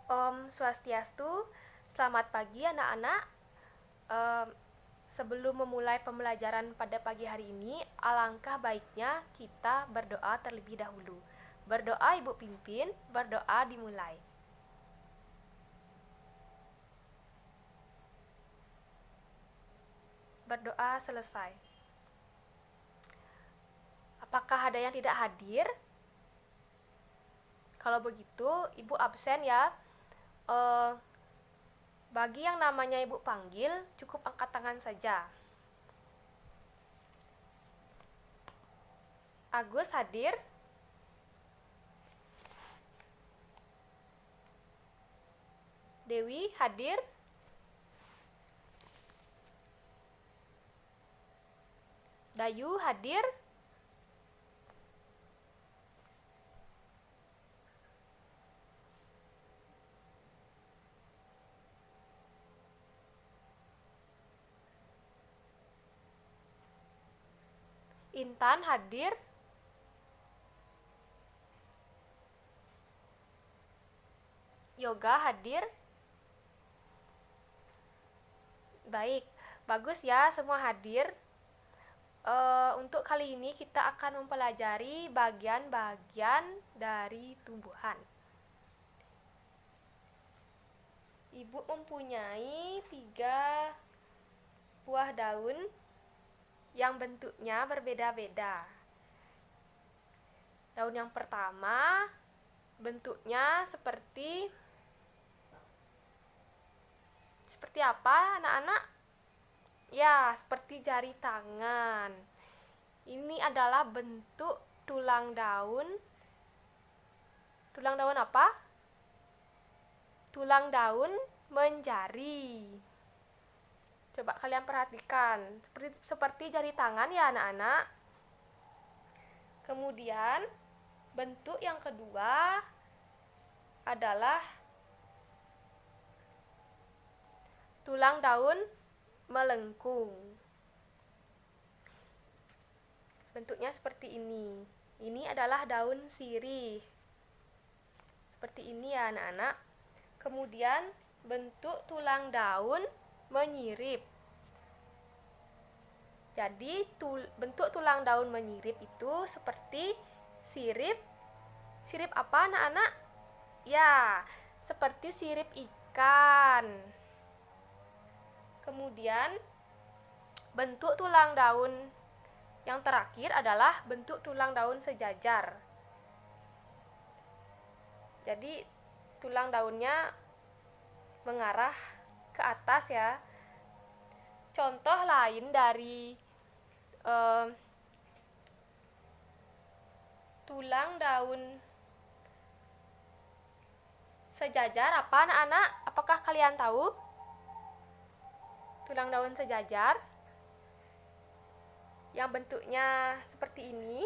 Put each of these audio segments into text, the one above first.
Om Swastiastu, selamat pagi anak-anak. Em, Sebelum memulai pembelajaran pada pagi hari ini, alangkah baiknya kita berdoa terlebih dahulu. Berdoa Ibu pimpin, berdoa dimulai. Berdoa selesai. Apakah ada yang tidak hadir? Kalau begitu, Ibu absen ya. Bagi yang namanya Ibu panggil, cukup angkat tangan saja. Agus hadir? Dewi hadir? Dayu hadir? Intan hadir? Yoga hadir? Baik, bagus ya semua hadir. Untuk kali ini kita akan mempelajari bagian-bagian dari tumbuhan. Ibu mempunyai 3 buah daun yang bentuknya berbeda-beda. Daun yang pertama bentuknya seperti apa anak-anak? Ya, seperti jari tangan. Ini adalah bentuk tulang daun. Tulang daun apa? Tulang daun menjari. Coba kalian perhatikan, seperti jari tangan ya anak-anak. Kemudian bentuk yang kedua adalah tulang daun melengkung. Bentuknya seperti ini. Ini adalah daun sirih. Seperti ini ya anak-anak. Kemudian bentuk tulang daun menyirip. Jadi bentuk tulang daun menyirip itu seperti sirip. Sirip apa anak-anak? Ya, seperti sirip ikan. Kemudian bentuk tulang daun yang terakhir adalah bentuk tulang daun sejajar. Jadi tulang daunnya mengarah ke atas ya. Contoh lain dari tulang daun sejajar apa anak-anak? Apakah kalian tahu? Tulang daun sejajar yang bentuknya seperti ini.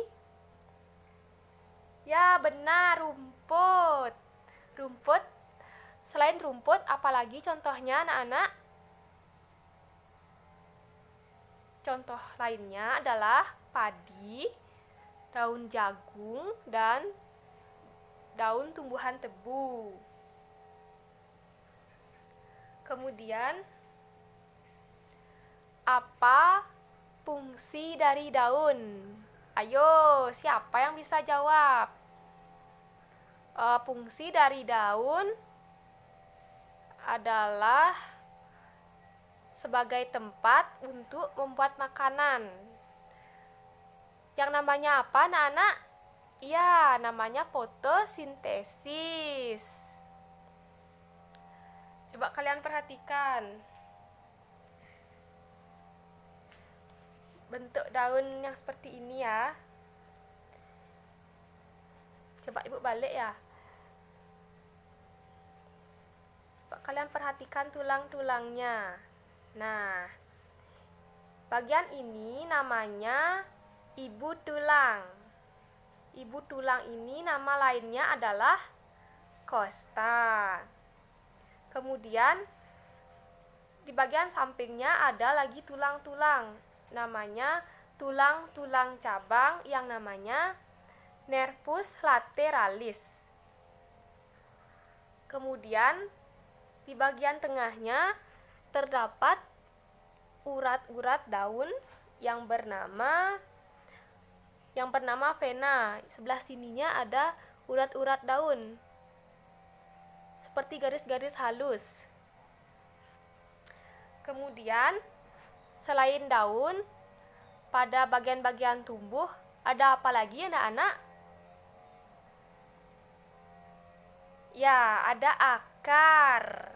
Ya, benar, rumput. Rumput. Selain rumput, apalagi contohnya anak-anak? Contoh lainnya adalah padi, daun jagung, dan daun tumbuhan tebu. Kemudian, apa fungsi dari daun? Ayo, siapa yang bisa jawab? Fungsi dari daun adalah sebagai tempat untuk membuat makanan. Yang namanya apa, anak-anak? Iya, namanya fotosintesis. Coba kalian perhatikan. Bentuk daun yang seperti ini ya. Coba ibu balik ya. Coba kalian perhatikan tulang-tulangnya. Nah, bagian ini namanya ibu tulang. Ibu tulang ini nama lainnya adalah kosta. Kemudian di bagian sampingnya ada lagi tulang-tulang. Namanya tulang-tulang cabang yang namanya nervus lateralis. Kemudian di bagian tengahnya terdapat urat-urat daun yang bernama vena. Sebelah sininya ada urat-urat daun seperti garis-garis halus. Kemudian selain daun, pada bagian-bagian tumbuh ada apa lagi anak-anak? Ya, ada akar.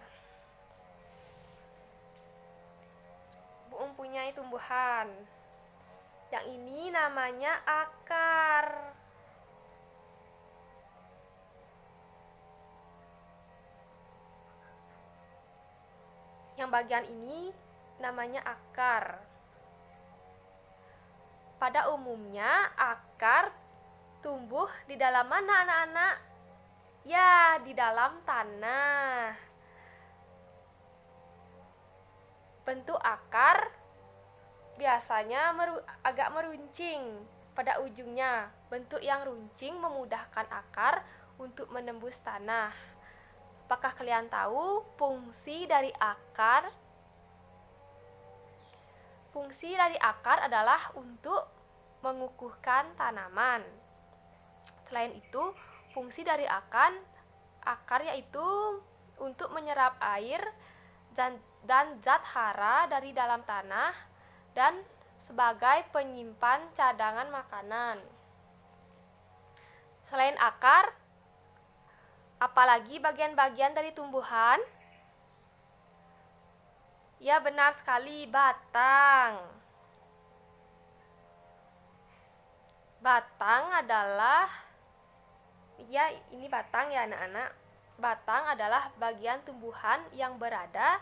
Mempunyai tumbuhan. Yang ini namanya akar. Yang bagian ini namanya akar. Pada umumnya akar tumbuh di dalam mana anak-anak? Ya, di dalam tanah. Bentuk akar biasanya agak meruncing pada ujungnya. Bentuk yang runcing memudahkan akar untuk menembus tanah. Apakah kalian tahu fungsi dari akar? Fungsi dari akar adalah untuk mengukuhkan tanaman. Selain itu, fungsi dari akar yaitu untuk menyerap air dan zat hara dari dalam tanah dan sebagai penyimpan cadangan makanan. Selain akar, apalagi bagian-bagian dari tumbuhan? Ya, benar sekali, batang. Batang adalah, ya ini batang ya anak-anak. Batang adalah bagian tumbuhan yang berada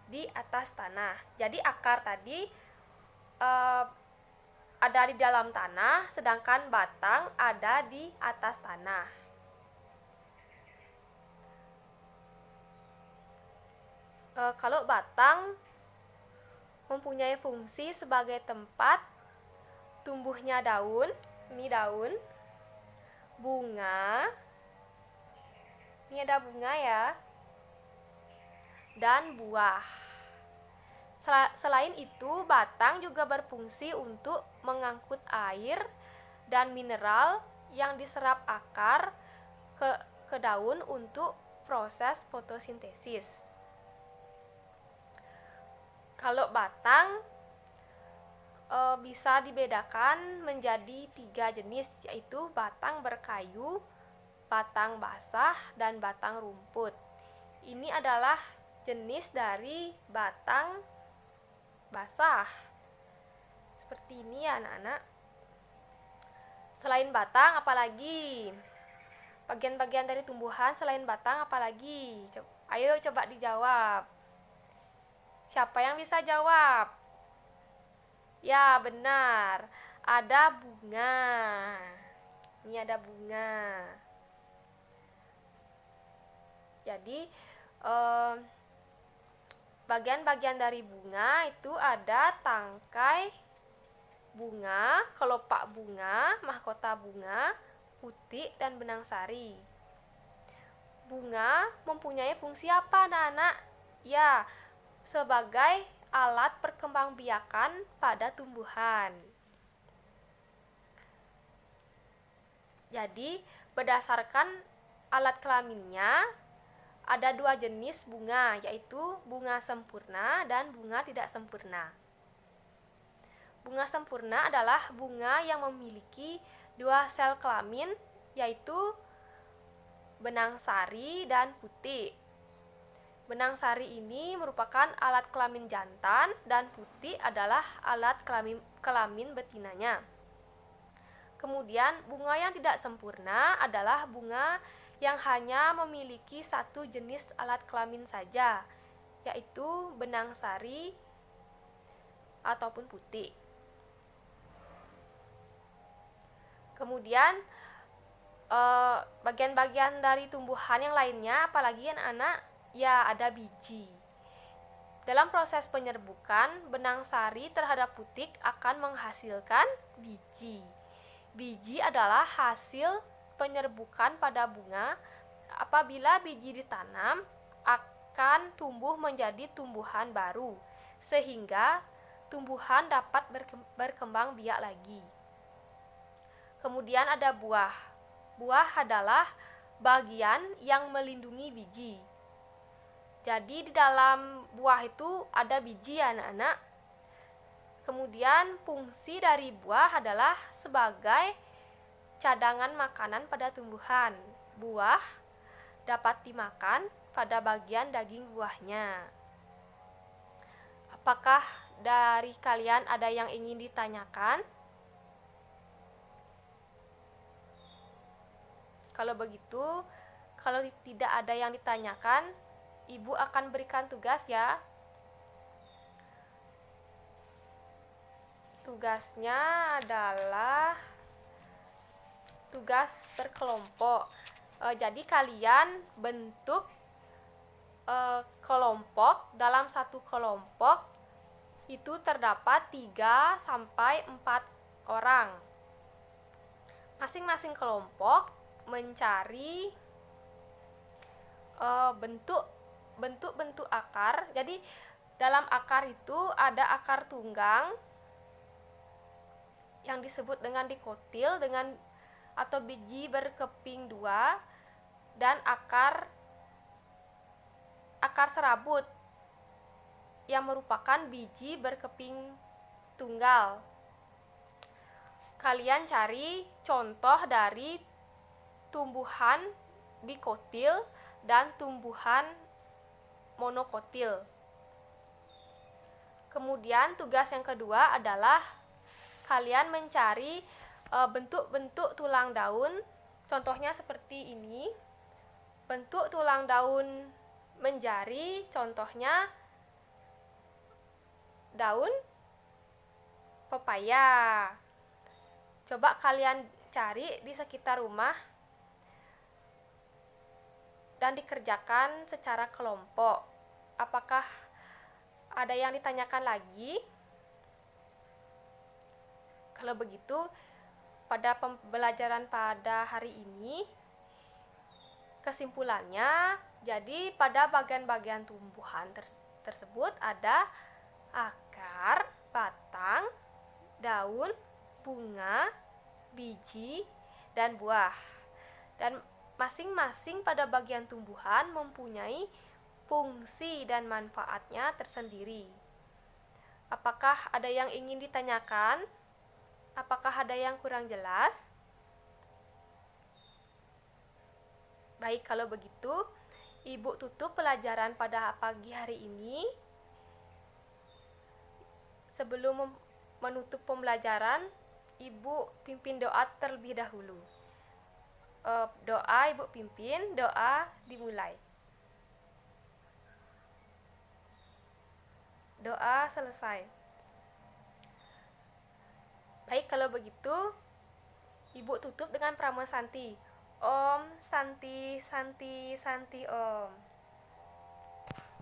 di atas tanah. Jadi akar tadi ada di dalam tanah, sedangkan batang ada di atas tanah. Kalau batang mempunyai fungsi sebagai tempat tumbuhnya daun, ini daun, bunga, ini ada bunga ya, dan buah. Selain itu, batang juga berfungsi untuk mengangkut air dan mineral yang diserap akar ke daun untuk proses fotosintesis. Kalau batang bisa dibedakan menjadi 3 jenis, yaitu batang berkayu, batang basah, dan batang rumput. Ini adalah jenis dari batang basah. Seperti ini ya anak-anak. Selain batang apalagi? Bagian-bagian dari tumbuhan selain batang apalagi? Ayo coba dijawab. Siapa yang bisa jawab? Ya, benar. Ada bunga. Ini ada bunga. Jadi bagian-bagian dari bunga itu ada tangkai bunga, kelopak bunga, mahkota bunga, putik, dan benang sari. Bunga mempunyai fungsi apa anak-anak? Ya, sebagai alat perkembangbiakan pada tumbuhan. Jadi, berdasarkan alat kelaminnya, ada 2 jenis bunga, yaitu bunga sempurna dan bunga tidak sempurna. Bunga sempurna adalah bunga yang memiliki 2 sel kelamin, yaitu benang sari dan putik. Benang sari ini merupakan alat kelamin jantan dan putik adalah alat kelamin betinanya. Kemudian bunga yang tidak sempurna adalah bunga yang hanya memiliki 1 jenis alat kelamin saja, yaitu benang sari ataupun putik. Kemudian bagian-bagian dari tumbuhan yang lainnya apalagi anak-anak? Ya, ada biji. Dalam proses penyerbukan, benang sari terhadap putik akan menghasilkan biji. Biji adalah hasil penyerbukan pada bunga Apabila biji ditanam, akan tumbuh menjadi tumbuhan baru, sehingga tumbuhan dapat berkembang biak lagi. Kemudian ada buah. Buah adalah bagian yang melindungi biji. Jadi di dalam buah itu ada biji, anak-anak. Kemudian fungsi dari buah adalah sebagai cadangan makanan pada tumbuhan. Buah dapat dimakan pada bagian daging buahnya. Apakah dari kalian ada yang ingin ditanyakan? Kalau begitu, kalau tidak ada yang ditanyakan, Ibu akan berikan tugas ya. Tugasnya adalah tugas berkelompok. Jadi kalian bentuk kelompok. Dalam satu kelompok itu terdapat 3 sampai 4 orang. Masing-masing kelompok mencari bentuk-bentuk akar. Jadi dalam akar itu ada akar tunggang yang disebut dengan dikotil dengan atau biji berkeping 2, dan akar serabut yang merupakan biji berkeping tunggal. Kalian cari contoh dari tumbuhan dikotil dan tumbuhan monokotil. Kemudian tugas yang kedua adalah kalian mencari bentuk-bentuk tulang daun. Contohnya seperti ini. Bentuk tulang daun menjari, contohnya daun pepaya. Coba kalian cari di sekitar rumah dan dikerjakan secara kelompok. Apakah ada yang ditanyakan lagi? Kalau begitu, pada pembelajaran pada hari ini, kesimpulannya, jadi pada bagian-bagian tumbuhan tersebut ada akar, batang, daun, bunga, biji, dan buah. Dan masing-masing pada bagian tumbuhan mempunyai fungsi dan manfaatnya tersendiri. Apakah ada yang ingin ditanyakan? Apakah ada yang kurang jelas? Baik, kalau begitu, Ibu tutup pelajaran pada pagi hari ini. Sebelum menutup pembelajaran, Ibu pimpin doa terlebih dahulu. Doa Ibu pimpin, doa dimulai. Doa selesai. Baik, kalau begitu, Ibu tutup dengan Pramo Santi. Om Santi Santi Santi Om.